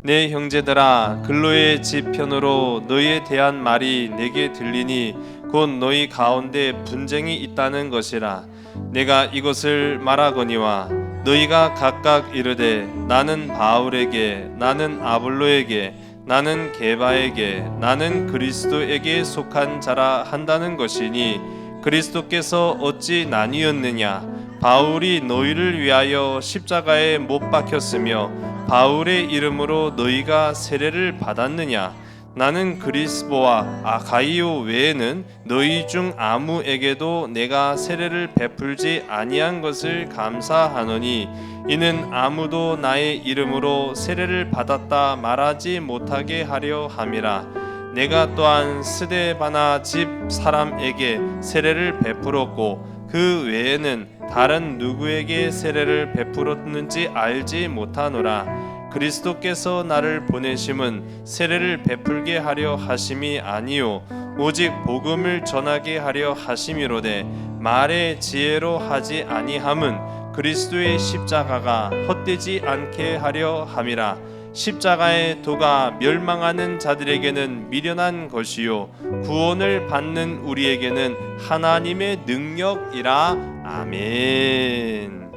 내 형제들아, 글로의 집 편으로 너희에 대한 말이 내게 들리니 곧 너희 가운데 분쟁이 있다는 것이라. 내가 이것을 말하거니와 너희가 각각 이르되 나는 바울에게, 나는 아볼로에게, 나는 게바에게, 나는 그리스도에게 속한 자라 한다는 것이니 그리스도께서 어찌 나뉘었느냐? 바울이 너희를 위하여 십자가에 못 박혔으며 바울의 이름으로 너희가 세례를 받았느냐? 나는 그리스보와 아가이오 외에는 너희 중 아무에게도 내가 세례를 베풀지 아니한 것을 감사하노니 이는 아무도 나의 이름으로 세례를 받았다 말하지 못하게 하려 함이라. 내가 또한 스데바나 집 사람에게 세례를 베풀었고 그 외에는 다른 누구에게 세례를 베풀었는지 알지 못하노라. 그리스도께서 나를 보내심은 세례를 베풀게 하려 하심이 아니요 오직 복음을 전하게 하려 하심이로되 말의 지혜로 하지 아니함은 그리스도의 십자가가 헛되지 않게 하려 함이라. 십자가의 도가 멸망하는 자들에게는 미련한 것이요 구원을 받는 우리에게는 하나님의 능력이라. 아멘.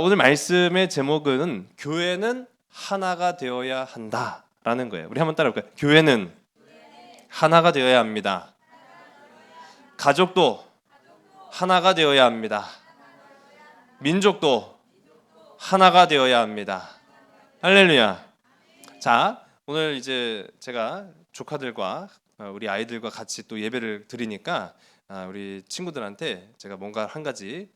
오늘 말씀의 제목은 교회는 하나가 되어야 한다라는 거예요. 우리 한번 따라볼까요? 교회는 하나가 되어야 합니다. 가족도 하나가 되어야 합니다. 민족도 하나가 되어야 합니다. 할렐루야. 자, 오늘 이제 제가 조카들과 우리 아이들과 같이 또 예배를 드리니까 우리 친구들한테 제가 뭔가 한 가지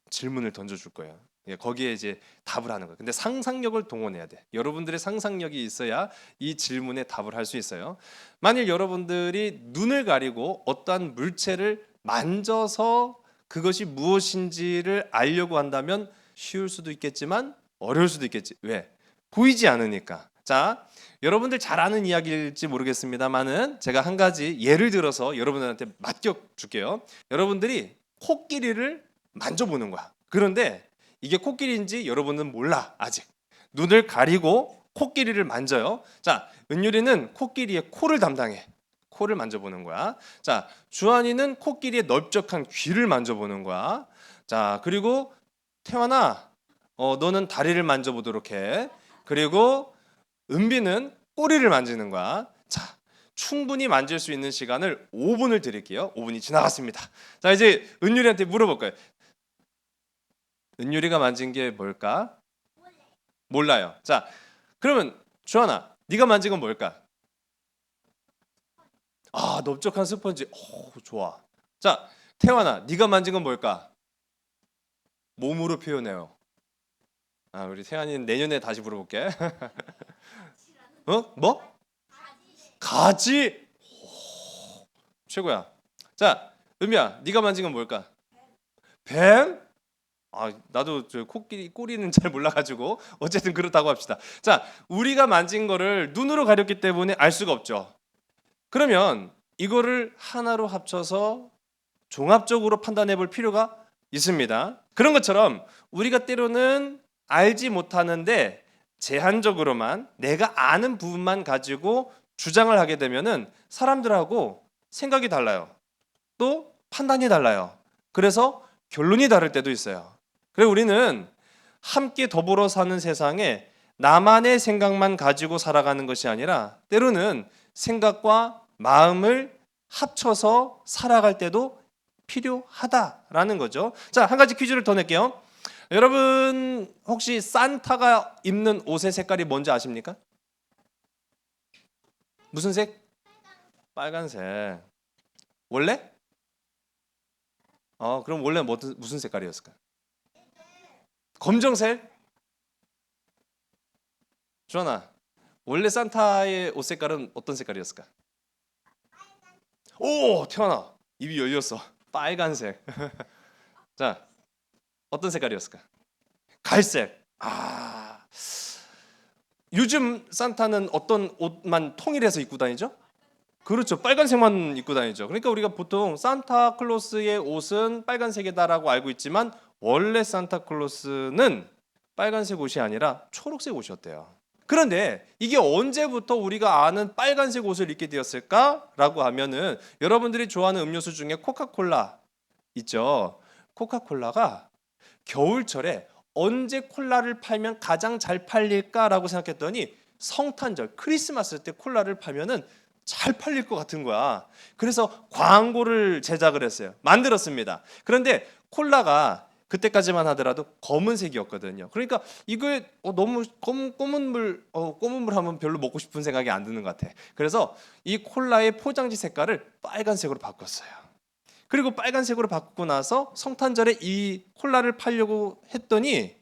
질문을 던져줄 거예요. 거기에 이제 답을 하는 거예요. 근데 상상력을 동원해야 돼. 여러분들의 상상력이 있어야 이 질문에 답을 할 수 있어요. 만일 여러분들이 눈을 가리고 어떠한 물체를 만져서 그것이 무엇인지를 알려고 한다면 쉬울 수도 있겠지만 어려울 수도 있겠지. 왜? 보이지 않으니까. 자, 여러분들 잘 아는 이야기일지 모르겠습니다만은 제가 한 가지 예를 들어서 여러분들한테 맡겨줄게요. 여러분들이 코끼리를 만져보는 거야. 그런데 이게 코끼리인지 여러분은 몰라. 아직. 눈을 가리고 코끼리를 만져요. 자, 은유리는 코끼리의 코를 담당해. 코를 만져보는 거야. 자, 주한이는 코끼리의 넓적한 귀를 만져보는 거야. 자, 그리고 태환아, 너는 다리를 만져보도록 해. 그리고 은비는 꼬리를 만지는 거야. 자, 충분히 만질 수 있는 시간을 5분을 드릴게요. 5분이 지나갔습니다. 자, 이제 은유리한테 물어볼 거예요. 은유리가 만진 게 뭘까? 몰라요. 자, 그러면 주한아, 네가 만진 건 뭘까? 아, 넓적한 스펀지. 좋아. 자, 태환아, 네가 만진 건 뭘까? 몸으로 표현해요. 우리 태환이는 내년에 다시 물어볼게. 뭐? 가지. 최고야. 자, 은미야, 네가 만진 건 뭘까? 뱀? 나도 저 코끼리 꼬리는 잘 몰라가지고 어쨌든 그렇다고 합시다. 자, 우리가 만진 거를 눈으로 가렸기 때문에 알 수가 없죠. 그러면 이거를 하나로 합쳐서 종합적으로 판단해 볼 필요가 있습니다. 그런 것처럼 우리가 때로는 알지 못하는데 제한적으로만 내가 아는 부분만 가지고 주장을 하게 되면은 사람들하고 생각이 달라요. 또 판단이 달라요. 그래서 결론이 다를 때도 있어요. 그래서 우리는 함께 더불어 사는 세상에 나만의 생각만 가지고 살아가는 것이 아니라 때로는 생각과 마음을 합쳐서 살아갈 때도 필요하다라는 거죠. 자, 한 가지 퀴즈를 더 낼게요. 여러분 혹시 산타가 입는 옷의 색깔이 뭔지 아십니까? 무슨 색? 빨간색. 원래? 그럼 원래 무슨 색깔이었을까? 검정색? 주원아, 원래 산타의 옷 색깔은 어떤 색깔이었을까? 오, 태연아, 입이 열렸어. 빨간색. 자, 어떤 색깔이었을까? 갈색. 요즘 산타는 어떤 옷만 통일해서 입고 다니죠? 그렇죠. 빨간색만 입고 다니죠. 그러니까 우리가 보통 산타클로스의 옷은 빨간색이다라고 알고 있지만 원래 산타클로스는 빨간색 옷이 아니라 초록색 옷이었대요. 그런데 이게 언제부터 우리가 아는 빨간색 옷을 입게 되었을까라고 하면은 여러분들이 좋아하는 음료수 중에 코카콜라 있죠. 코카콜라가 겨울철에 언제 콜라를 팔면 가장 잘 팔릴까라고 생각했더니 성탄절 크리스마스 때 콜라를 팔면은 잘 팔릴 것 같은 거야. 그래서 광고를 제작을 했어요. 만들었습니다. 그런데 콜라가 그때까지만 하더라도 검은색이었거든요. 그러니까 이거에 너무 검은 물 하면 별로 먹고 싶은 생각이 안 드는 것 같아. 그래서 이 콜라의 포장지 색깔을 빨간색으로 바꿨어요. 그리고 빨간색으로 바꾸고 나서 성탄절에 이 콜라를 팔려고 했더니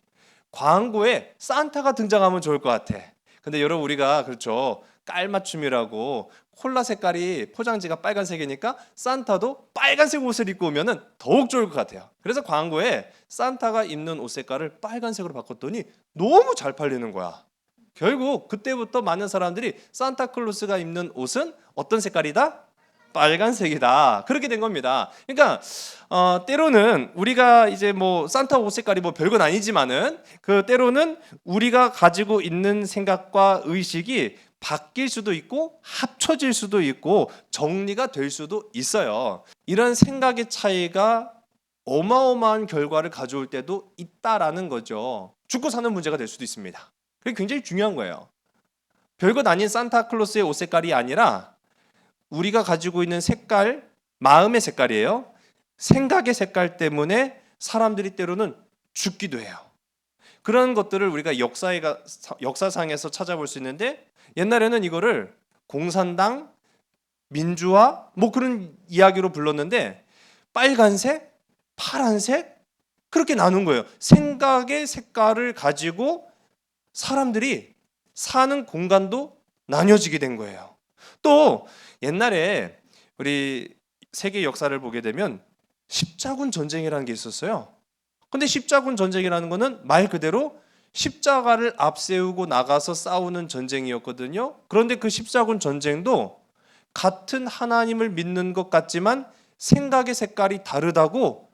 광고에 산타가 등장하면 좋을 것 같아. 근데 여러분 우리가 그렇죠. 깔맞춤이라고 콜라 색깔이 포장지가 빨간색이니까 산타도 빨간색 옷을 입고 오면은 더욱 좋을 것 같아요. 그래서 광고에 산타가 입는 옷 색깔을 빨간색으로 바꿨더니 너무 잘 팔리는 거야. 결국 그때부터 많은 사람들이 산타클로스가 입는 옷은 어떤 색깔이다? 빨간색이다. 그렇게 된 겁니다. 그러니까 때로는 우리가 이제 뭐 산타 옷 색깔이 뭐 별건 아니지만은 그 때로는 우리가 가지고 있는 생각과 의식이 바뀔 수도 있고 합쳐질 수도 있고 정리가 될 수도 있어요. 이런 생각의 차이가 어마어마한 결과를 가져올 때도 있다라는 거죠. 죽고 사는 문제가 될 수도 있습니다. 그게 굉장히 중요한 거예요. 별것 아닌 산타클로스의 옷 색깔이 아니라 우리가 가지고 있는 색깔, 마음의 색깔이에요. 생각의 색깔 때문에 사람들이 때로는 죽기도 해요. 그런 것들을 우리가 역사상에서 찾아볼 수 있는데 옛날에는 이거를 공산당, 민주화 뭐 그런 이야기로 불렀는데 빨간색, 파란색 그렇게 나눈 거예요. 생각의 색깔을 가지고 사람들이 사는 공간도 나뉘어지게 된 거예요. 또 옛날에 우리 세계 역사를 보게 되면 십자군 전쟁이라는 게 있었어요. 근데 십자군 전쟁이라는 거는 말 그대로 십자가를 앞세우고 나가서 싸우는 전쟁이었거든요. 그런데 그 십자군 전쟁도 같은 하나님을 믿는 것 같지만 생각의 색깔이 다르다고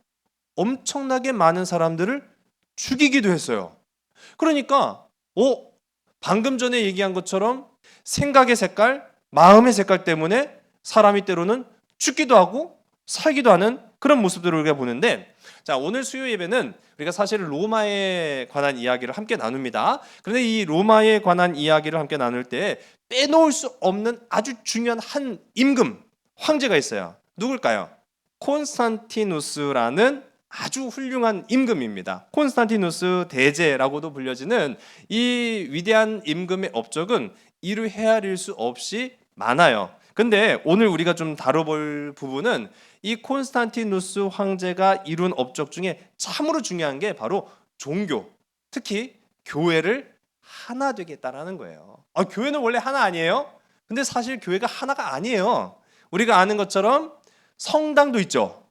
엄청나게 많은 사람들을 죽이기도 했어요. 그러니까 방금 전에 얘기한 것처럼 생각의 색깔, 마음의 색깔 때문에 사람이 때로는 죽기도 하고 살기도 하는 그런 모습들을 우리가 보는데, 자, 오늘 수요 예배는 우리가 사실 로마에 관한 이야기를 함께 나눕니다. 그런데 이 로마에 관한 이야기를 함께 나눌 때 빼놓을 수 없는 아주 중요한 한 임금, 황제가 있어요. 누굴까요? 콘스탄티누스라는 아주 훌륭한 임금입니다. 콘스탄티누스 대제라고도 불려지는 이 위대한 임금의 업적은 이루 헤아릴 수 없이 많아요. 근데 오늘 우리가 좀 다뤄볼 부분은 이 콘스탄티누스 황제가 이룬 업적 중에 참으로 중요한 게 바로 종교, 특히 교회를 하나 되게 했다라는 거예요. 교회는 원래 하나 아니에요? 근데 사실 교회가 하나가 아니에요. 우리가 아는 것처럼 성당도 있죠.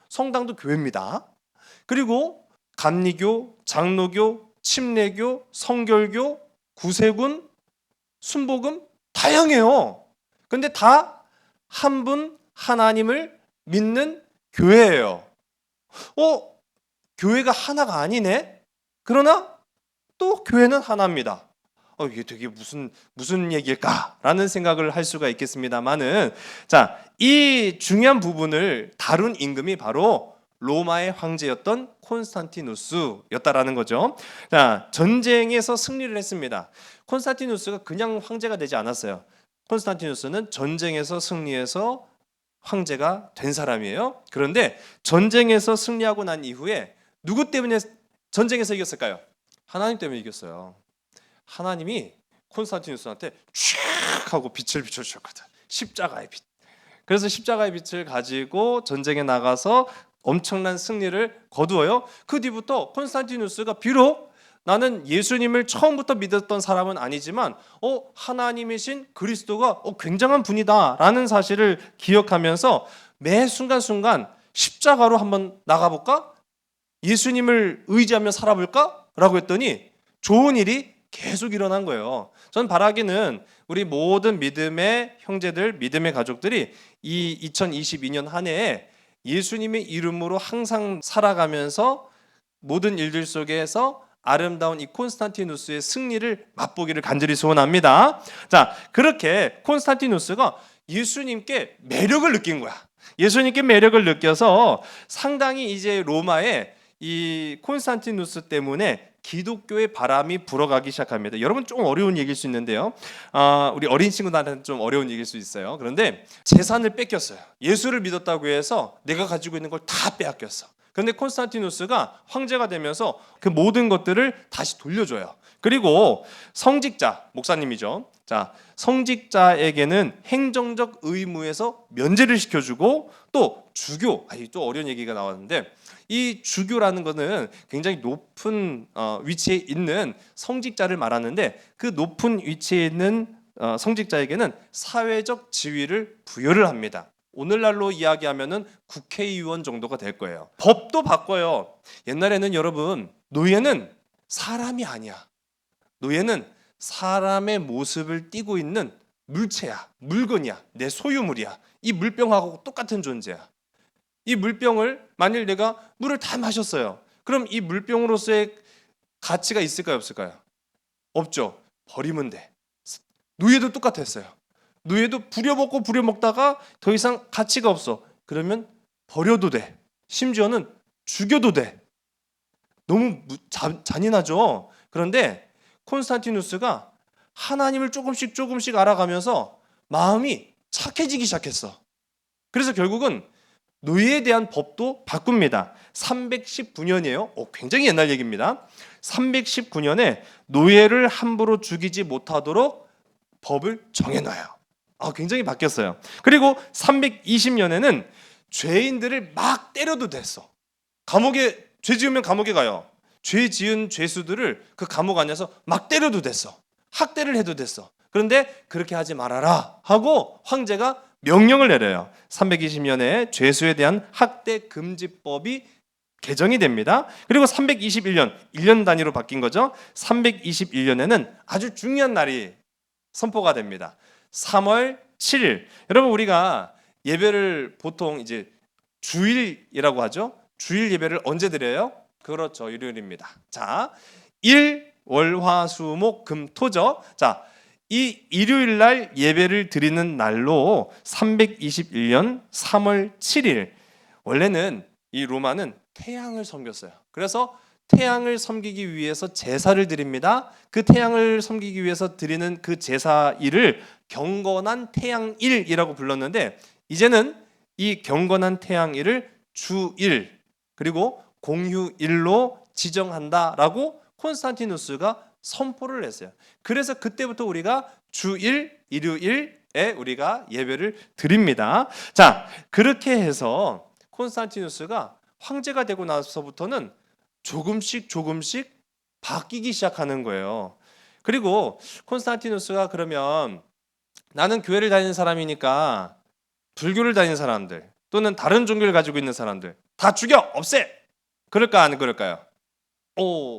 성당도 교회입니다. 그리고 감리교, 장로교, 침례교, 성결교, 구세군, 순복음 다양해요. 근데 다 한 분 하나님을 믿는 교회예요. 교회가 하나가 아니네? 그러나 또 교회는 하나입니다. 이게 되게 무슨 얘기일까라는 생각을 할 수가 있겠습니다만은, 자, 이 중요한 부분을 다룬 임금이 바로 로마의 황제였던 콘스탄티누스였다라는 거죠. 자, 전쟁에서 승리를 했습니다. 콘스탄티누스가 그냥 황제가 되지 않았어요. 콘스탄티누스는 전쟁에서 승리해서 황제가 된 사람이에요. 그런데 전쟁에서 승리하고 난 이후에 누구 때문에 전쟁에서 이겼을까요? 하나님 때문에 이겼어요. 하나님이 콘스탄티누스한테 쫙 하고 빛을 비춰주셨거든. 십자가의 빛. 그래서 십자가의 빛을 가지고 전쟁에 나가서 엄청난 승리를 거두어요. 그 뒤부터 콘스탄티누스가 비록 나는 예수님을 처음부터 믿었던 사람은 아니지만 하나님이신 그리스도가 굉장한 분이다라는 사실을 기억하면서 매 순간순간 십자가로 한번 나가볼까? 예수님을 의지하며 살아볼까? 라고 했더니 좋은 일이 계속 일어난 거예요. 전 바라기는 우리 모든 믿음의 형제들, 믿음의 가족들이 이 2022년 한 해에 예수님의 이름으로 항상 살아가면서 모든 일들 속에서 아름다운 이 콘스탄티누스의 승리를 맛보기를 간절히 소원합니다. 자, 그렇게 콘스탄티누스가 예수님께 매력을 느낀 거야. 예수님께 매력을 느껴서 상당히 이제 로마에 이 콘스탄티누스 때문에 기독교의 바람이 불어가기 시작합니다. 여러분 좀 어려운 얘기일 수 있는데요. 우리 어린 친구들한테는 좀 어려운 얘기일 수 있어요. 그런데 재산을 뺏겼어요. 예수를 믿었다고 해서 내가 가지고 있는 걸 다 빼앗겼어. 그런데 콘스탄티누스가 황제가 되면서 그 모든 것들을 다시 돌려줘요. 그리고 성직자, 목사님이죠. 자, 성직자에게는 행정적 의무에서 면제를 시켜주고 또 주교, 또 어려운 얘기가 나왔는데 이 주교라는 것은 굉장히 높은 위치에 있는 성직자를 말하는데 그 높은 위치에 있는 성직자에게는 사회적 지위를 부여를 합니다. 오늘날로 이야기하면은 국회의원 정도가 될 거예요. 법도 바꿔요. 옛날에는 여러분 노예는 사람이 아니야. 노예는 사람의 모습을 띠고 있는 물체야, 물건이야, 내 소유물이야. 이 물병하고 똑같은 존재야. 이 물병을 만일 내가 물을 다 마셨어요. 그럼 이 물병으로서의 가치가 있을까요, 없을까요? 없죠. 버리면 돼. 노예도 똑같았어요. 노예도 부려먹고 부려먹다가 더 이상 가치가 없어. 그러면 버려도 돼. 심지어는 죽여도 돼. 너무 잔인하죠. 그런데 콘스탄티누스가 하나님을 조금씩 알아가면서 마음이 착해지기 시작했어. 그래서 결국은 노예에 대한 법도 바꿉니다. 319년이에요. 굉장히 옛날 얘기입니다. 319년에 노예를 함부로 죽이지 못하도록 법을 정해놔요. 굉장히 바뀌었어요. 그리고 320년에는 죄인들을 막 때려도 됐어. 감옥에 죄 지으면 감옥에 가요. 죄 지은 죄수들을 그 감옥 안에서 막 때려도 됐어. 학대를 해도 됐어. 그런데 그렇게 하지 말아라 하고 황제가 명령을 내려요. 320년에 죄수에 대한 학대 금지법이 개정이 됩니다. 그리고 321년, 1년 단위로 바뀐 거죠. 321년에는 아주 중요한 날이 선포가 됩니다. 3월 7일. 여러분 우리가 예배를 보통 이제 주일이라고 하죠. 주일 예배를 언제 드려요? 그렇죠. 일요일입니다. 자, 일, 월, 화, 수, 목, 금, 토죠. 자, 이 일요일 날 예배를 드리는 날로 321년 3월 7일. 원래는 이 로마는 태양을 섬겼어요. 그래서 태양을 섬기기 위해서 제사를 드립니다. 그 태양을 섬기기 위해서 드리는 그 제사일을 경건한 태양일이라고 불렀는데 이제는 이 경건한 태양일을 주일 그리고 공휴일로 지정한다라고 콘스탄티누스가 선포를 했어요. 그래서 그때부터 우리가 주일, 일요일에 우리가 예배를 드립니다. 자, 그렇게 해서 콘스탄티누스가 황제가 되고 나서부터는 조금씩 바뀌기 시작하는 거예요. 그리고 콘스탄티누스가 그러면 나는 교회를 다니는 사람이니까 불교를 다니는 사람들 또는 다른 종교를 가지고 있는 사람들 다 죽여! 없애! 그럴까 안 그럴까요?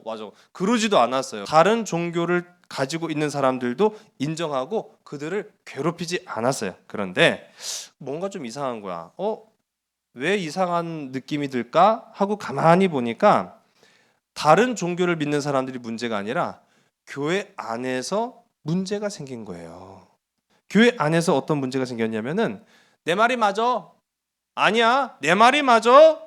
맞아. 그러지도 않았어요. 다른 종교를 가지고 있는 사람들도 인정하고 그들을 괴롭히지 않았어요. 그런데 뭔가 좀 이상한 거야. 왜 이상한 느낌이 들까? 하고 가만히 보니까 다른 종교를 믿는 사람들이 문제가 아니라 교회 안에서 문제가 생긴 거예요. 교회 안에서 어떤 문제가 생겼냐면은 내 말이 맞아. 아니야. 내 말이 맞아.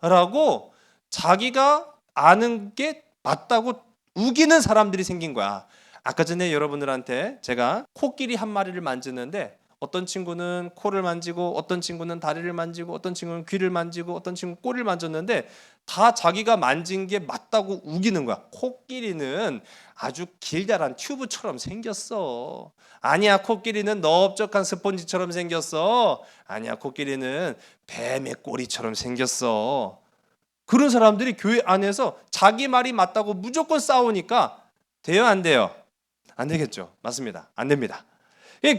라고 자기가 아는 게 맞다고 우기는 사람들이 생긴 거야. 아까 전에 여러분들한테 제가 코끼리 한 마리를 만지는데 어떤 친구는 코를 만지고 어떤 친구는 다리를 만지고 어떤 친구는 귀를 만지고 어떤 친구는 꼬리를 만졌는데 다 자기가 만진 게 맞다고 우기는 거야. 코끼리는 아주 길다란 튜브처럼 생겼어. 아니야, 코끼리는 넓적한 스펀지처럼 생겼어. 아니야, 코끼리는 뱀의 꼬리처럼 생겼어. 그런 사람들이 교회 안에서 자기 말이 맞다고 무조건 싸우니까 돼요, 안 돼요? 안 되겠죠. 맞습니다. 안 됩니다.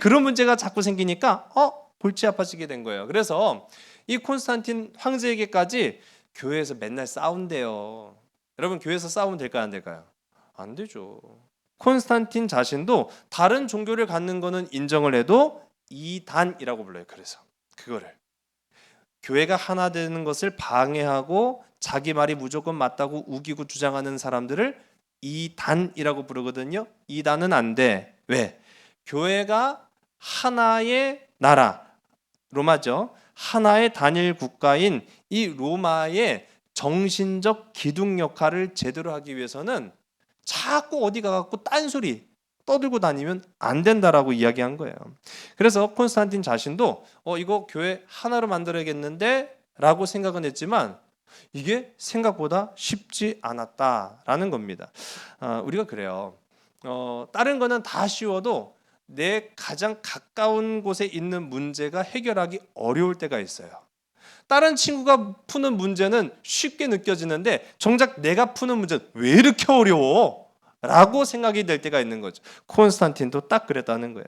그런 문제가 자꾸 생기니까 골치 아파지게 된 거예요. 그래서 이 콘스탄틴 황제에게까지 교회에서 맨날 싸운대요. 여러분 교회에서 싸우면 될까요, 안 될까요? 안 되죠. 콘스탄틴 자신도 다른 종교를 갖는 거는 인정을 해도 이단이라고 불러요. 그래서 그거를 교회가 하나 되는 것을 방해하고 자기 말이 무조건 맞다고 우기고 주장하는 사람들을 이단이라고 부르거든요. 이단은 안 돼. 왜? 교회가 하나의 나라, 로마죠. 하나의 단일 국가인 이 로마의 정신적 기둥 역할을 제대로 하기 위해서는 자꾸 어디 가갖고 딴소리 떠들고 다니면 안 된다라고 이야기한 거예요. 그래서 콘스탄틴 자신도 이거 교회 하나로 만들어야겠는데 라고 생각은 했지만 이게 생각보다 쉽지 않았다라는 겁니다. 우리가 그래요. 다른 거는 다 쉬워도 내 가장 가까운 곳에 있는 문제가 해결하기 어려울 때가 있어요. 다른 친구가 푸는 문제는 쉽게 느껴지는데 정작 내가 푸는 문제는 왜 이렇게 어려워? 라고 생각이 될 때가 있는 거죠. 콘스탄틴도 딱 그랬다는 거예요.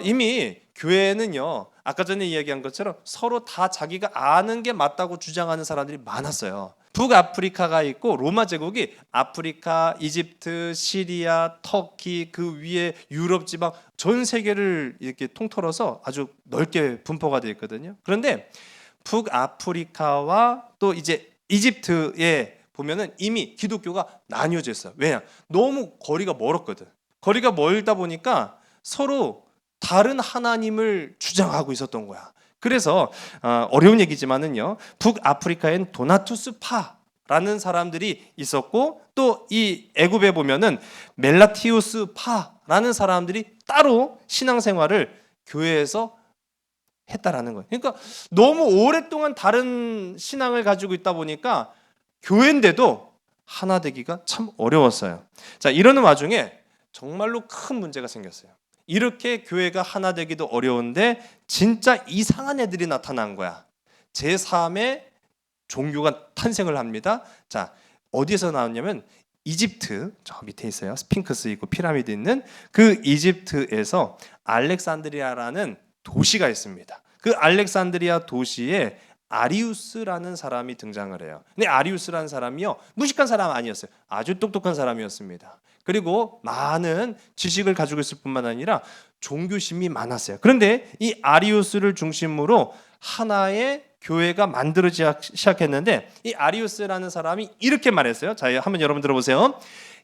이미 교회는요, 아까 전에 이야기한 것처럼 서로 다 자기가 아는 게 맞다고 주장하는 사람들이 많았어요. 북아프리카가 있고 로마 제국이 아프리카, 이집트, 시리아, 터키, 그 위에 유럽 지방 전 세계를 이렇게 통틀어서 아주 넓게 분포가 되어 있거든요. 그런데 북아프리카와 또 이제 이집트에 보면은 이미 기독교가 나뉘어져 있어요. 왜냐? 너무 거리가 멀었거든. 거리가 멀다 보니까 서로 다른 하나님을 주장하고 있었던 거야. 그래서 어려운 얘기지만은요, 북아프리카엔 도나투스파라는 사람들이 있었고 또 이 애굽에 보면은 멜라티우스파라는 사람들이 따로 신앙생활을 교회에서 했다라는 거예요. 그러니까 너무 오랫동안 다른 신앙을 가지고 있다 보니까 교회인데도 하나 되기가 참 어려웠어요. 자, 이러는 와중에 정말로 큰 문제가 생겼어요. 이렇게 교회가 하나 되기도 어려운데 진짜 이상한 애들이 나타난 거야. 제3의 종교가 탄생을 합니다. 자, 어디에서 나왔냐면 이집트, 저 밑에 있어요. 스핑크스 있고 피라미드 있는 그 이집트에서 알렉산드리아라는 도시가 있습니다. 그 알렉산드리아 도시에 아리우스라는 사람이 등장을 해요. 근데 아리우스라는 사람이요, 무식한 사람 아니었어요. 아주 똑똑한 사람이었습니다. 그리고 많은 지식을 가지고 있을 뿐만 아니라 종교심이 많았어요. 그런데 이 아리우스를 중심으로 하나의 교회가 만들어지기 시작했는데 이 아리우스라는 사람이 이렇게 말했어요. 자, 한번 여러분 들어보세요.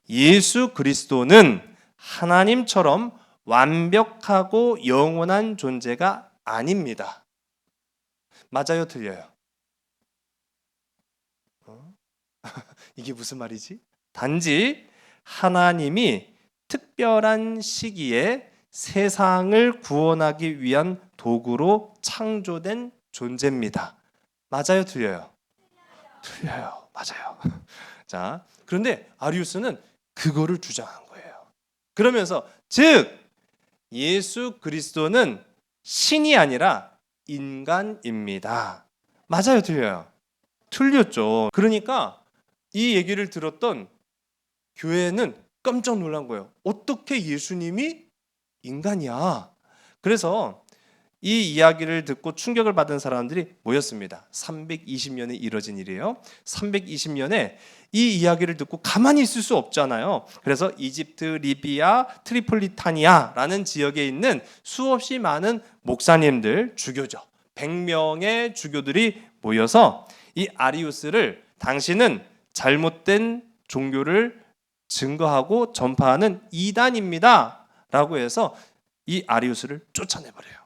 예수 그리스도는 하나님처럼 완벽하고 영원한 존재가 아닙니다. 맞아요, 틀려요? 이게 무슨 말이지? 단지 하나님이 특별한 시기에 세상을 구원하기 위한 도구로 창조된 존재입니다. 맞아요, 틀려요? 틀려요. 맞아요. 자, 그런데 아리우스는 그거를 주장한 거예요. 그러면서 즉 예수 그리스도는 신이 아니라 인간입니다. 맞아요, 틀려요? 틀렸죠. 그러니까 이 얘기를 들었던 교회는 깜짝 놀란 거예요. 어떻게 예수님이 인간이야? 그래서 이 이야기를 듣고 충격을 받은 사람들이 모였습니다. 320년에 이뤄진 일이에요. 320년에 이 이야기를 듣고 가만히 있을 수 없잖아요. 그래서 이집트, 리비아, 트리폴리타니아라는 지역에 있는 수없이 많은 목사님들, 주교죠. 100명의 주교들이 모여서 이 아리우스를 당신은 잘못된 종교를 증거하고 전파하는 이단입니다 라고 해서 이 아리우스를 쫓아내버려요.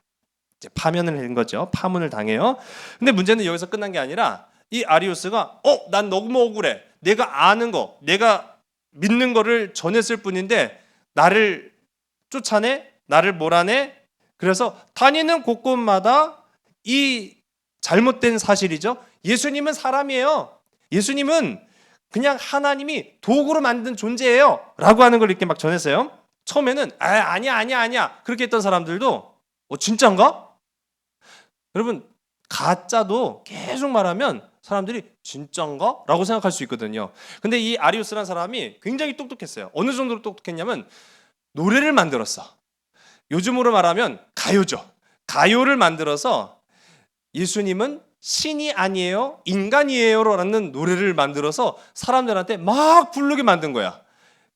이제 파면을 한 거죠. 파문을 당해요. 근데 문제는 여기서 끝난 게 아니라 이 아리우스가 난 너무 억울해. 내가 아는 거, 내가 믿는 거를 전했을 뿐인데 나를 쫓아내? 나를 몰아내? 그래서 다니는 곳곳마다 이 잘못된 사실이죠. 예수님은 사람이에요. 예수님은 그냥 하나님이 도구로 만든 존재예요 라고 하는 걸 이렇게 막 전했어요. 처음에는 아니야 그렇게 했던 사람들도 진짜인가? 여러분 가짜도 계속 말하면 사람들이 진짜인가? 라고 생각할 수 있거든요. 근데 이 아리우스라는 사람이 굉장히 똑똑했어요. 어느 정도로 똑똑했냐면 노래를 만들었어. 요즘으로 말하면 가요죠. 가요를 만들어서 예수님은 신이 아니에요, 인간이에요 라는 노래를 만들어서 사람들한테 막 부르게 만든 거야.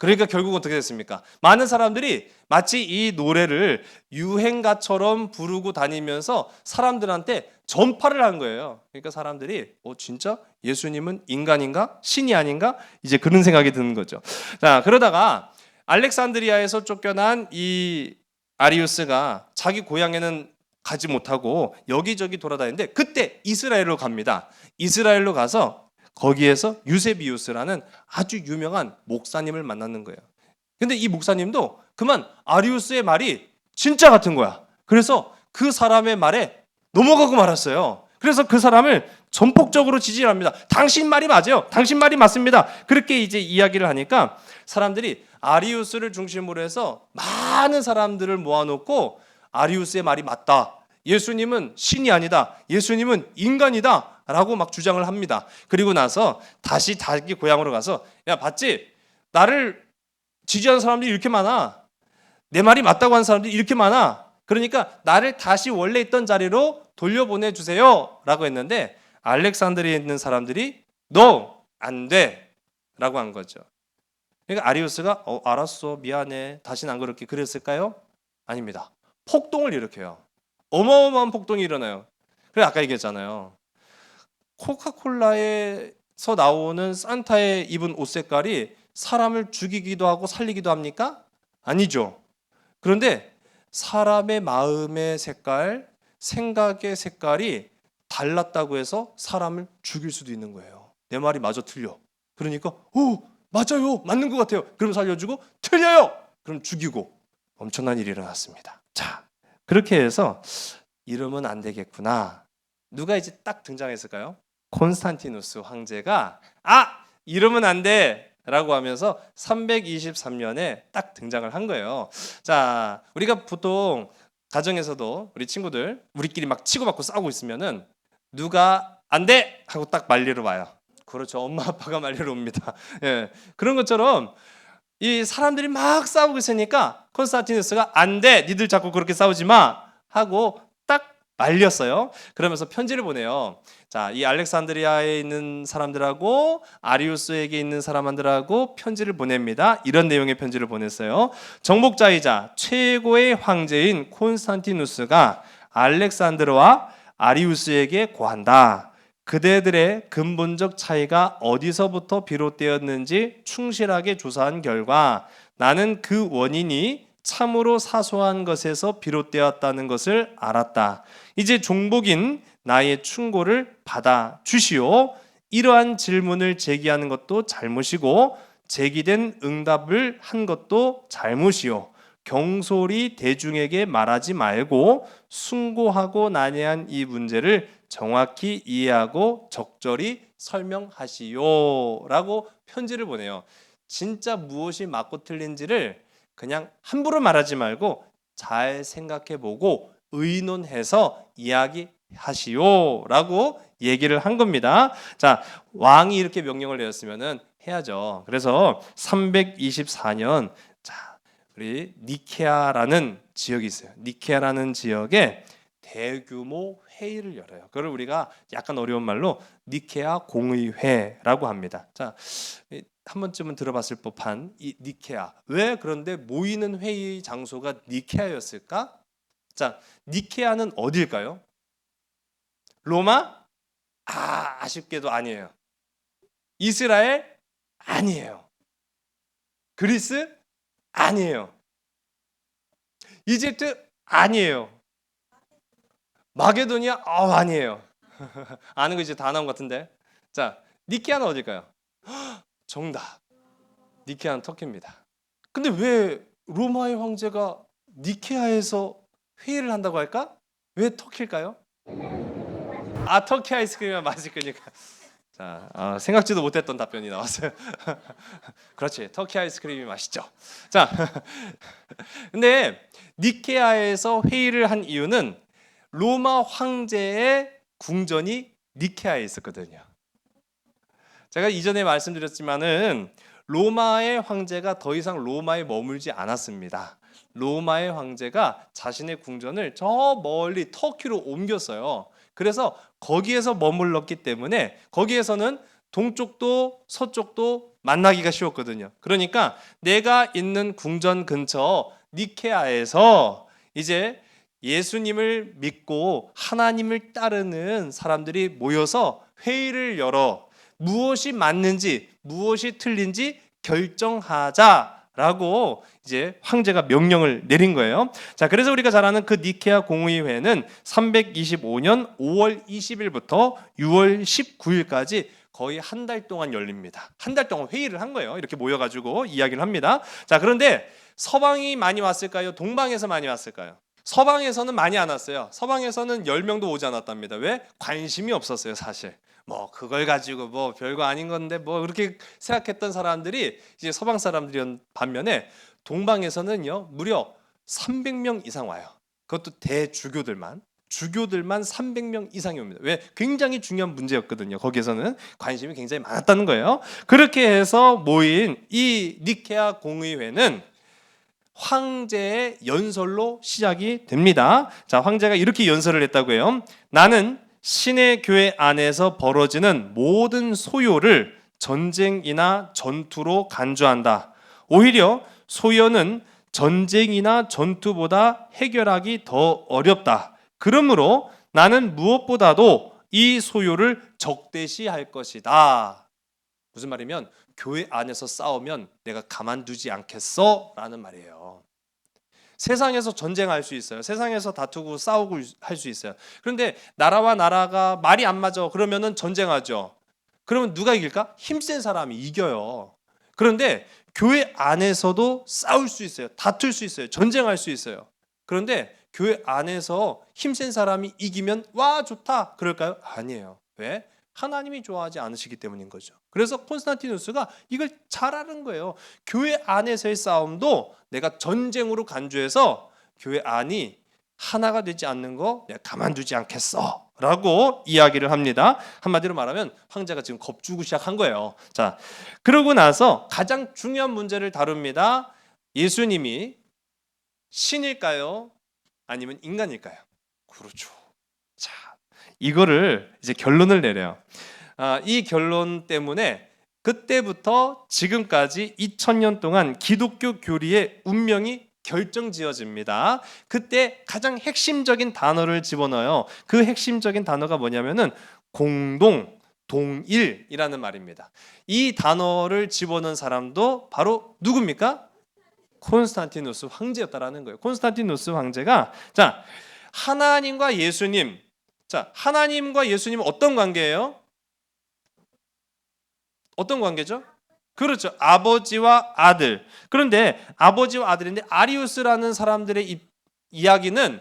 그러니까 결국 어떻게 됐습니까? 많은 사람들이 마치 이 노래를 유행가처럼 부르고 다니면서 사람들한테 전파를 한 거예요. 그러니까 사람들이 진짜 예수님은 인간인가? 신이 아닌가? 이제 그런 생각이 드는 거죠. 자, 그러다가 알렉산드리아에서 쫓겨난 이 아리우스가 자기 고향에는 가지 못하고 여기저기 돌아다니는데 그때 이스라엘로 갑니다. 이스라엘로 가서 거기에서 유세비우스라는 아주 유명한 목사님을 만나는 거예요. 근데 이 목사님도 그만 아리우스의 말이 진짜 같은 거야. 그래서 그 사람의 말에 넘어가고 말았어요. 그래서 그 사람을 전폭적으로 지지를 합니다. 당신 말이 맞아요. 당신 말이 맞습니다. 그렇게 이제 이야기를 하니까 사람들이 아리우스를 중심으로 해서 많은 사람들을 모아놓고 아리우스의 말이 맞다. 예수님은 신이 아니다. 예수님은 인간이다. 라고 막 주장을 합니다. 그리고 나서 다시 자기 고향으로 가서 야, 봤지? 나를 지지하는 사람들이 이렇게 많아. 내 말이 맞다고 하는 사람들이 이렇게 많아. 그러니까 나를 다시 원래 있던 자리로 돌려보내 주세요. 라고 했는데 알렉산드리아에 있는 사람들이 No, 안 돼. 라고 한 거죠. 그러니까 아리우스가 알았어. 미안해. 다시는 안 그럴게. 그랬을까요? 아닙니다. 폭동을 일으켜요. 어마어마한 폭동이 일어나요. 그래 아까 얘기했잖아요. 코카콜라에서 나오는 산타의 입은 옷 색깔이 사람을 죽이기도 하고 살리기도 합니까? 아니죠. 그런데 사람의 마음의 색깔, 생각의 색깔이 달랐다고 해서 사람을 죽일 수도 있는 거예요. 내 말이 마저 틀려. 그러니까 맞아요. 맞는 것 같아요. 그럼 살려주고 틀려요. 그럼 죽이고 엄청난 일이 일어났습니다. 자, 그렇게 해서 이러면 안 되겠구나. 누가 이제 딱 등장했을까요? 콘스탄티누스 황제가 이러면 안 돼! 라고 하면서 323년에 딱 등장을 한 거예요. 자, 우리가 보통 가정에서도 우리 친구들 우리끼리 막 치고받고 싸우고 있으면은 누가 안 돼! 하고 딱 말리러 와요. 그렇죠. 엄마 아빠가 말리러 옵니다. 예. 그런 것처럼 이 사람들이 막 싸우고 있으니까 콘스탄티누스가 안 돼! 니들 자꾸 그렇게 싸우지 마! 하고 딱 말렸어요. 그러면서 편지를 보내요. 자, 이 알렉산드리아에 있는 사람들하고 아리우스에게 있는 사람들하고 편지를 보냅니다. 이런 내용의 편지를 보냈어요. 정복자이자 최고의 황제인 콘스탄티누스가 알렉산드르와 아리우스에게 고한다. 그대들의 근본적 차이가 어디서부터 비롯되었는지 충실하게 조사한 결과 나는 그 원인이 참으로 사소한 것에서 비롯되었다는 것을 알았다. 이제 종복인 나의 충고를 받아 주시오. 이러한 질문을 제기하는 것도 잘못이고 제기된 응답을 한 것도 잘못이요. 경솔히 대중에게 말하지 말고 숭고하고 난해한 이 문제를 정확히 이해하고 적절히 설명하시오. 라고 편지를 보내요. 진짜 무엇이 맞고 틀린지를 그냥 함부로 말하지 말고 잘 생각해보고 의논해서 이야기하시오라고 얘기를 한 겁니다. 자, 왕이 이렇게 명령을 내렸으면은 해야죠. 그래서 324년 자, 우리 니케아라는 지역이 있어요. 니케아라는 지역에 대규모 회의를 열어요. 그걸 우리가 약간 어려운 말로 니케아 공의회라고 합니다. 자, 한 번쯤은 들어봤을 법한 이 니케아. 왜 그런데 모이는 회의 장소가 니케아였을까? 자, 니케아는 어딜까요? 로마? 아쉽게도 아니에요. 이스라엘? 아니에요. 그리스? 아니에요. 이집트? 아니에요. 마게도니아? 아니에요. 아는 거 이제 다 나온 것 같은데. 자, 니케아는 어딜까요? 정답. 니케아는 터키입니다. 근데 왜 로마의 황제가 니케아에서 회의를 한다고 할까? 왜 터키일까요? 터키 아이스크림이 맛있을 거니까. 자, 생각지도 못했던 답변이 나왔어요. 그렇지, 터키 아이스크림이 맛있죠. 자, 근데 니케아에서 회의를 한 이유는 로마 황제의 궁전이 니케아에 있었거든요. 제가 이전에 말씀드렸지만은 로마의 황제가 더 이상 로마에 머물지 않았습니다. 로마의 황제가 자신의 궁전을 저 멀리 터키로 옮겼어요. 그래서 거기에서 머물렀기 때문에 거기에서는 동쪽도 서쪽도 만나기가 쉬웠거든요. 그러니까 내가 있는 궁전 근처 니케아에서 이제 예수님을 믿고 하나님을 따르는 사람들이 모여서 회의를 열어 무엇이 맞는지 무엇이 틀린지 결정하자라고 이제 황제가 명령을 내린 거예요. 자, 그래서 우리가 잘 아는 그 니케아 공의회는 325년 5월 20일부터 6월 19일까지 거의 한 달 동안 열립니다. 한 달 동안 회의를 한 거예요. 이렇게 모여가지고 이야기를 합니다. 자, 그런데 서방이 많이 왔을까요? 동방에서 많이 왔을까요? 서방에서는 많이 안 왔어요. 서방에서는 10명도 오지 않았답니다. 왜? 관심이 없었어요, 사실. 뭐 그걸 가지고 뭐 별거 아닌 건데 뭐 그렇게 생각했던 사람들이 이제 서방 사람들이 반면에 동방에서는요 무려 300명 이상 와요. 그것도 대주교들만 300명 이상이 옵니다. 왜? 굉장히 중요한 문제였거든요. 거기에서는 관심이 굉장히 많았다는 거예요. 그렇게 해서 모인 이 니케아 공의회는 황제의 연설로 시작이 됩니다. 자, 황제가 이렇게 연설을 했다고 해요. 나는 신의 교회 안에서 벌어지는 모든 소요를 전쟁이나 전투로 간주한다. 오히려 소요는 전쟁이나 전투보다 해결하기 더 어렵다. 그러므로 나는 무엇보다도 이 소요를 적대시할 것이다. 무슨 말이면 교회 안에서 싸우면 내가 가만두지 않겠어 라는 말이에요. 세상에서 전쟁할 수 있어요. 세상에서 다투고 싸우고 할 수 있어요. 그런데 나라와 나라가 말이 안 맞아. 그러면은 전쟁하죠. 그러면 누가 이길까? 힘센 사람이 이겨요. 그런데 교회 안에서도 싸울 수 있어요. 다툴 수 있어요. 전쟁할 수 있어요. 그런데 교회 안에서 힘센 사람이 이기면 와 좋다 그럴까요? 아니에요. 왜? 하나님이 좋아하지 않으시기 때문인 거죠. 그래서 콘스탄티누스가 이걸 잘 아는 거예요. 교회 안에서의 싸움도 내가 전쟁으로 간주해서 교회 안이 하나가 되지 않는 거 내가 가만두지 않겠어 라고 이야기를 합니다. 한마디로 말하면 황제가 지금 겁주고 시작한 거예요. 자, 그러고 나서 가장 중요한 문제를 다룹니다. 예수님이 신일까요? 아니면 인간일까요? 그렇죠. 자, 이거를 이제 결론을 내려요. 이 결론 때문에 그때부터 지금까지 2000년 동안 기독교 교리의 운명이 결정지어집니다. 그때 가장 핵심적인 단어를 집어넣어요. 그 핵심적인 단어가 뭐냐면은 공동, 동일이라는 말입니다. 이 단어를 집어넣은 사람도 바로 누굽니까? 콘스탄티누스 황제였다라는 거예요. 콘스탄티누스 황제가 자, 하나님과 예수님. 자, 하나님과 예수님은 어떤 관계예요? 어떤 관계죠? 그렇죠. 아버지와 아들. 그런데 아버지와 아들인데 아리우스라는 사람들의 이야기는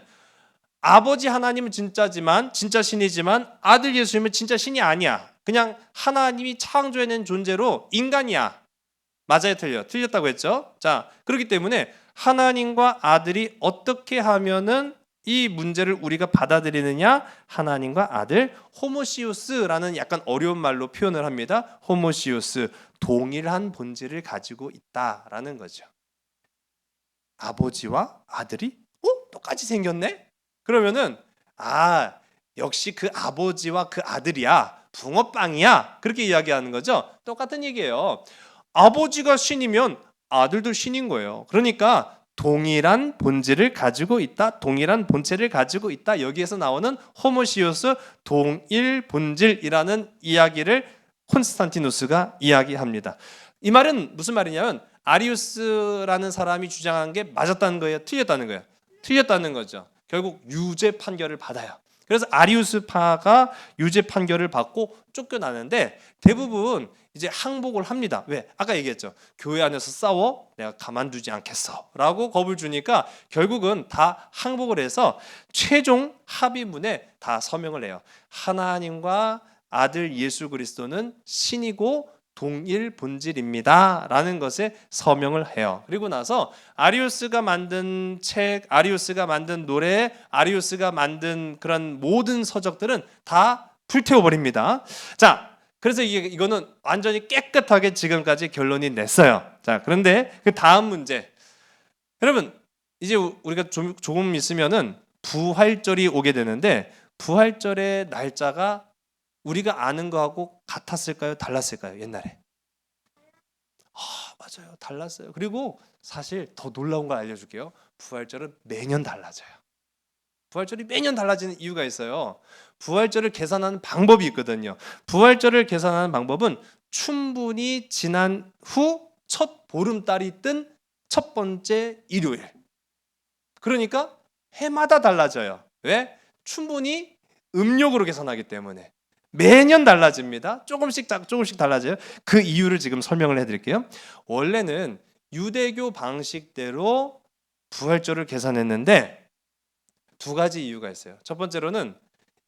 아버지 하나님은 진짜지만 진짜 신이지만 아들 예수님은 진짜 신이 아니야. 그냥 하나님이 창조해낸 존재로 인간이야. 맞아요, 틀렸다고 했죠. 자, 그렇기 때문에 하나님과 아들이 어떻게 하면은 이 문제를 우리가 받아들이느냐? 하나님과 아들, 호모시우스라는 약간 어려운 말로 표현을 합니다. 호모시우스, 동일한 본질을 가지고 있다라는 거죠. 아버지와 아들이 똑같이 생겼네? 그러면은 역시 그 아버지와 그 아들이야. 붕어빵이야. 그렇게 이야기하는 거죠. 똑같은 얘기예요. 아버지가 신이면 아들도 신인 거예요. 그러니까 동일한 본질을 가지고 있다. 동일한 본체를 가지고 있다. 여기에서 나오는 호모시우스 동일 본질이라는 이야기를 콘스탄티누스가 이야기합니다. 이 말은 무슨 말이냐면 아리우스라는 사람이 주장한 게 맞았다는 거예요? 틀렸다는 거예요? 틀렸다는 거죠. 결국 유죄 판결을 받아요. 그래서 아리우스파가 유죄 판결을 받고 쫓겨나는데 대부분 이제 항복을 합니다. 왜? 아까 얘기했죠. 교회 안에서 싸워? 내가 가만두지 않겠어 라고 겁을 주니까 결국은 다 항복을 해서 최종 합의문에 다 서명을 해요. 하나님과 아들 예수 그리스도는 신이고 동일 본질입니다 라는 것에 서명을 해요. 그리고 나서 아리우스가 만든 책, 아리우스가 만든 노래, 아리우스가 만든 그런 모든 서적들은 다 불태워버립니다. 자, 그래서 이거는 완전히 깨끗하게 지금까지 결론이 냈어요. 자, 그런데 그 다음 문제. 여러분, 이제 우리가 조금 있으면은 부활절이 오게 되는데 부활절의 날짜가 우리가 아는 거하고 같았을까요? 달랐을까요? 옛날에. 맞아요. 달랐어요. 그리고 사실 더 놀라운 걸 알려줄게요. 부활절은 매년 달라져요. 부활절이 매년 달라지는 이유가 있어요. 부활절을 계산하는 방법이 있거든요. 부활절을 계산하는 방법은 충분히 지난 후 첫 보름달이 뜬 첫 번째 일요일. 그러니까 해마다 달라져요. 왜? 충분히 음력으로 계산하기 때문에. 매년 달라집니다. 조금씩 달라져요. 그 이유를 지금 설명을 해드릴게요. 원래는 유대교 방식대로 부활절을 계산했는데 두 가지 이유가 있어요. 첫 번째로는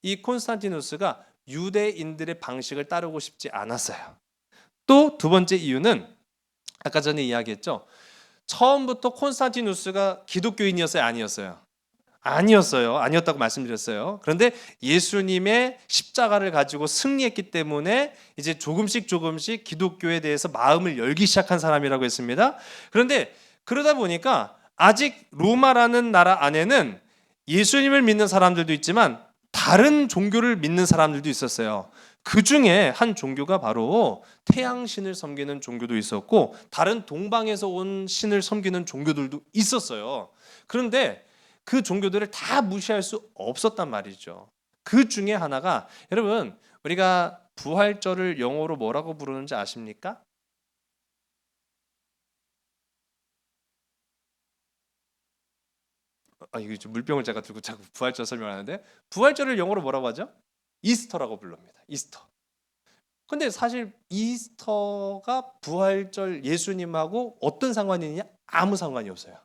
이 콘스탄티누스가 유대인들의 방식을 따르고 싶지 않았어요. 또 두 번째 이유는 아까 전에 이야기했죠. 처음부터 콘스탄티누스가 기독교인이었어요? 아니었어요? 아니었어요. 아니었다고 말씀드렸어요. 그런데 예수님의 십자가를 가지고 승리했기 때문에 이제 조금씩 기독교에 대해서 마음을 열기 시작한 사람이라고 했습니다. 그런데 그러다 보니까 아직 로마라는 나라 안에는 예수님을 믿는 사람들도 있지만 다른 종교를 믿는 사람들도 있었어요. 그 중에 한 종교가 바로 태양신을 섬기는 종교도 있었고 다른 동방에서 온 신을 섬기는 종교들도 있었어요. 그런데 그 종교들을 다 무시할 수 없었단 말이죠. 그 중에 하나가 여러분 우리가 부활절을 영어로 뭐라고 부르는지 아십니까? 이거 좀 물병을 제가 들고 자꾸 부활절 설명하는데 부활절을 영어로 뭐라고 하죠? 이스터라고 부릅니다. 이스터. 근데 사실 이스터가 부활절 예수님하고 어떤 상관이 있냐? 아무 상관이 없어요.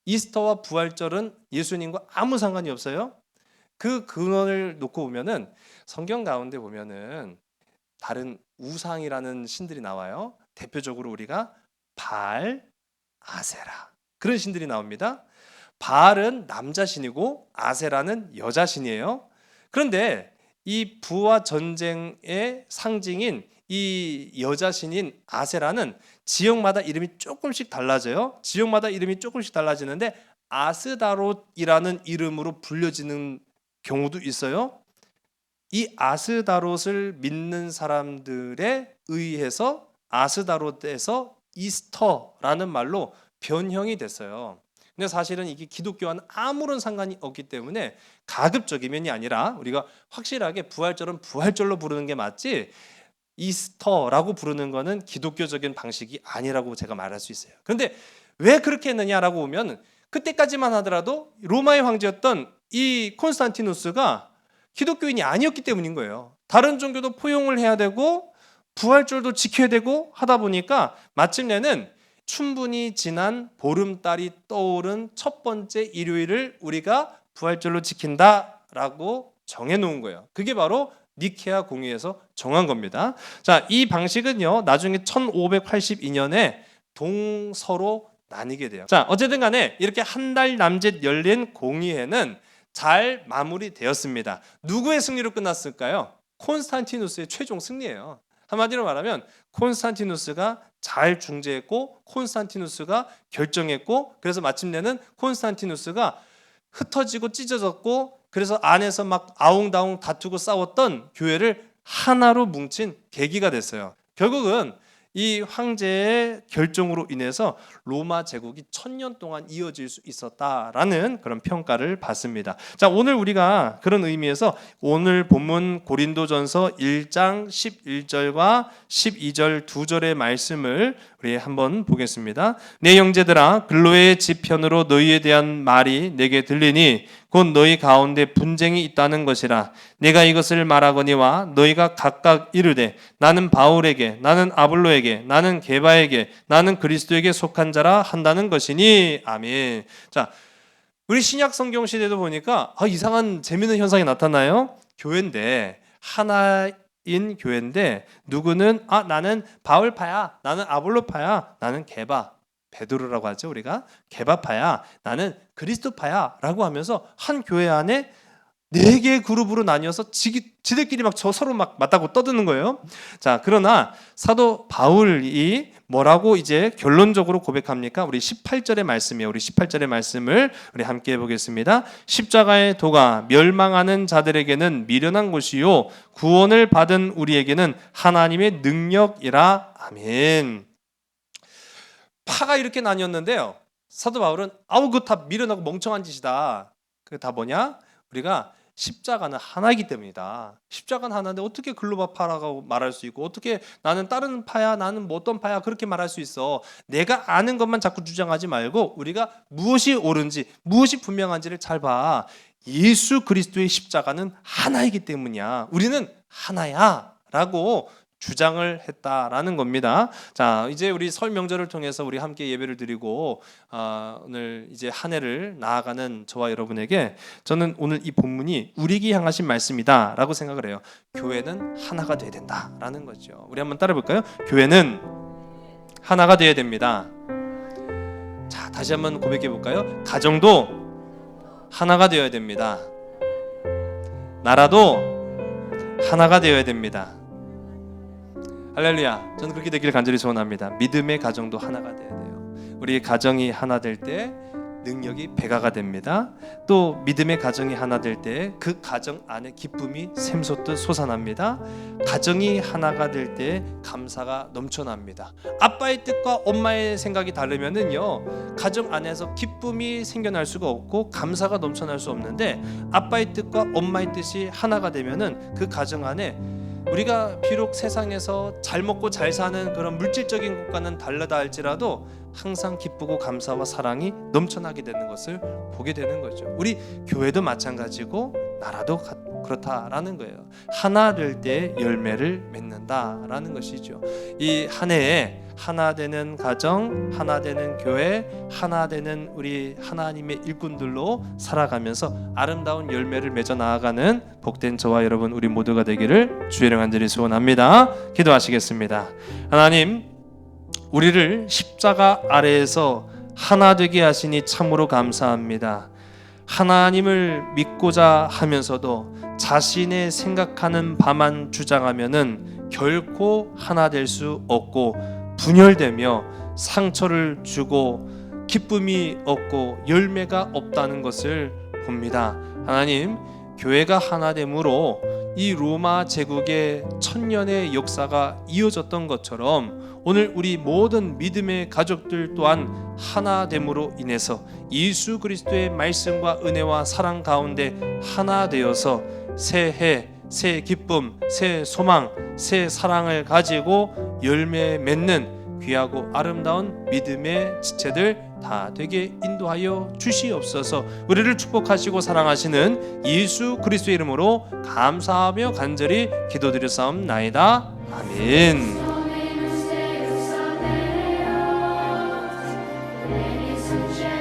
이스터와 부활절은 예수님과 아무 상관이 없어요. 그 근원을 놓고 보면은 성경 가운데 보면은 다른 우상이라는 신들이 나와요. 대표적으로 우리가 바알, 아세라 그런 신들이 나옵니다. 바알은 남자 신이고 아세라는 여자 신이에요. 그런데 이 부와 전쟁의 상징인 이 여자 신인 아세라는 지역마다 이름이 조금씩 달라져요. 지역마다 이름이 조금씩 달라지는데 아스다롯이라는 이름으로 불려지는 경우도 있어요. 이 아스다롯을 믿는 사람들에 의해서 아스다롯에서 이스터라는 말로 변형이 됐어요. 근데 사실은 이게 기독교와는 아무런 상관이 없기 때문에 가급적이면이 아니라 우리가 확실하게 부활절은 부활절로 부르는 게 맞지 이스터라고 부르는 거는 기독교적인 방식이 아니라고 제가 말할 수 있어요. 그런데 왜 그렇게 했느냐라고 보면 그때까지만 하더라도 로마의 황제였던 이 콘스탄티누스가 기독교인이 아니었기 때문인 거예요. 다른 종교도 포용을 해야 되고 부활절도 지켜야 되고 하다 보니까 마침내는 충분히 지난 보름달이 떠오른 첫 번째 일요일을 우리가 부활절로 지킨다라고 정해놓은 거예요. 그게 바로 니케아 공의에서 정한 겁니다. 자, 이 방식은요 나중에 1582년에 동서로 나뉘게 돼요. 자, 어쨌든 간에 이렇게 한 달 남짓 열린 공의회는 잘 마무리되었습니다. 누구의 승리로 끝났을까요? 콘스탄티누스의 최종 승리예요. 한마디로 말하면 콘스탄티누스가 잘 중재했고 콘스탄티누스가 결정했고 그래서 마침내는 콘스탄티누스가 흩어지고 찢어졌고 그래서 안에서 막 아웅다웅 다투고 싸웠던 교회를 하나로 뭉친 계기가 됐어요. 결국은 이 황제의 결정으로 인해서 로마 제국이 1000년 동안 이어질 수 있었다라는 그런 평가를 받습니다. 자, 오늘 우리가 그런 의미에서 오늘 본문 고린도전서 1장 11절과 12절 두 절의 말씀을 우리 한번 보겠습니다. 내 형제들아 글로의 지편으로 너희에 대한 말이 내게 들리니 곧 너희 가운데 분쟁이 있다는 것이라. 내가 이것을 말하거니와 너희가 각각 이르되 나는 바울에게 나는 아볼로에게 나는 게바에게 나는 그리스도에게 속한 자라 한다는 것이니. 아멘. 자, 우리 신약 성경 시대도 보니까 이상한 재미있는 현상이 나타나요. 교회인데 하나인 교회인데 누구는 나는 바울파야, 나는 아볼로파야, 나는 게바 베드로라고 하죠. 우리가 게바파야, 나는 그리스도파야라고 하면서 한 교회 안에 4개의 그룹으로 나뉘어서 지들끼리 막 서로 막 맞다고 떠드는 거예요. 자, 그러나 사도 바울이 뭐라고 이제 결론적으로 고백합니까? 우리 18절의 말씀이에요. 우리 18절의 말씀을 우리 함께 해보겠습니다. 십자가의 도가 멸망하는 자들에게는 미련한 것이요 구원을 받은 우리에게는 하나님의 능력이라. 아멘. 파가 이렇게 나뉘었는데요. 사도 바울은 아우 그거 다 미련하고 멍청한 짓이다. 그게 다 뭐냐? 우리가 십자가는 하나이기 때문이다. 십자가는 하나인데 어떻게 글로바파라고 말할 수 있고 어떻게 나는 다른 파야 나는 뭐 어떤 파야 그렇게 말할 수 있어. 내가 아는 것만 자꾸 주장하지 말고 우리가 무엇이 옳은지 무엇이 분명한지를 잘 봐. 예수 그리스도의 십자가는 하나이기 때문이야. 우리는 하나야 라고 주장을 했다라는 겁니다. 자, 이제 우리 설 명절을 통해서 우리 함께 예배를 드리고 오늘 이제 한 해를 나아가는 저와 여러분에게 저는 오늘 이 본문이 우리에게 향하신 말씀이다라고 생각을 해요. 교회는 하나가 돼야 된다라는 거죠. 우리 한번 따라 볼까요? 교회는 하나가 돼야 됩니다. 자, 다시 한번 고백해 볼까요? 가정도 하나가 되어야 됩니다. 나라도 하나가 되어야 됩니다. 할렐루야. 저는 그렇게 되기를 간절히 소원합니다. 믿음의 가정도 하나가 돼야 돼요. 우리 가정이 하나 될 때 능력이 배가가 됩니다. 또 믿음의 가정이 하나 될 때 그 가정 안에 기쁨이 샘솟듯 솟아납니다. 가정이 하나가 될 때 감사가 넘쳐납니다. 아빠의 뜻과 엄마의 생각이 다르면은요 가정 안에서 기쁨이 생겨날 수가 없고 감사가 넘쳐날 수 없는데 아빠의 뜻과 엄마의 뜻이 하나가 되면은 그 가정 안에 우리가 비록 세상에서 잘 먹고 잘 사는 그런 물질적인 것과는 다르다 할지라도 항상 기쁘고 감사와 사랑이 넘쳐나게 되는 것을 보게 되는 거죠. 우리 교회도 마찬가지고 나라도 그렇다라는 거예요. 하나 될 때 열매를 맺는다라는 것이죠. 이 한 해에 하나 되는 가정, 하나 되는 교회, 하나 되는 우리 하나님의 일꾼들로 살아가면서 아름다운 열매를 맺어 나아가는 복된 저와 여러분 우리 모두가 되기를 주의 이름 간절히 소원합니다. 기도하시겠습니다. 하나님, 우리를 십자가 아래에서 하나 되게 하시니 참으로 감사합니다. 하나님을 믿고자 하면서도 자신의 생각하는 바만 주장하면은 결코 하나 될 수 없고 분열되며 상처를 주고 기쁨이 없고 열매가 없다는 것을 봅니다. 하나님, 교회가 하나됨으로 이 로마 제국의 천년의 역사가 이어졌던 것처럼 오늘 우리 모든 믿음의 가족들 또한 하나됨으로 인해서 예수 그리스도의 말씀과 은혜와 사랑 가운데 하나 되어서 새해, 새 기쁨, 새 소망, 새 사랑을 가지고 열매 맺는 귀하고 아름다운 믿음의 지체들 다 되게 인도하여 주시옵소서. 우리를 축복하시고 사랑하시는 예수 그리스도의 이름으로 감사하며 간절히 기도드렸사옵나이다. 아멘. Ladies and gentlemen.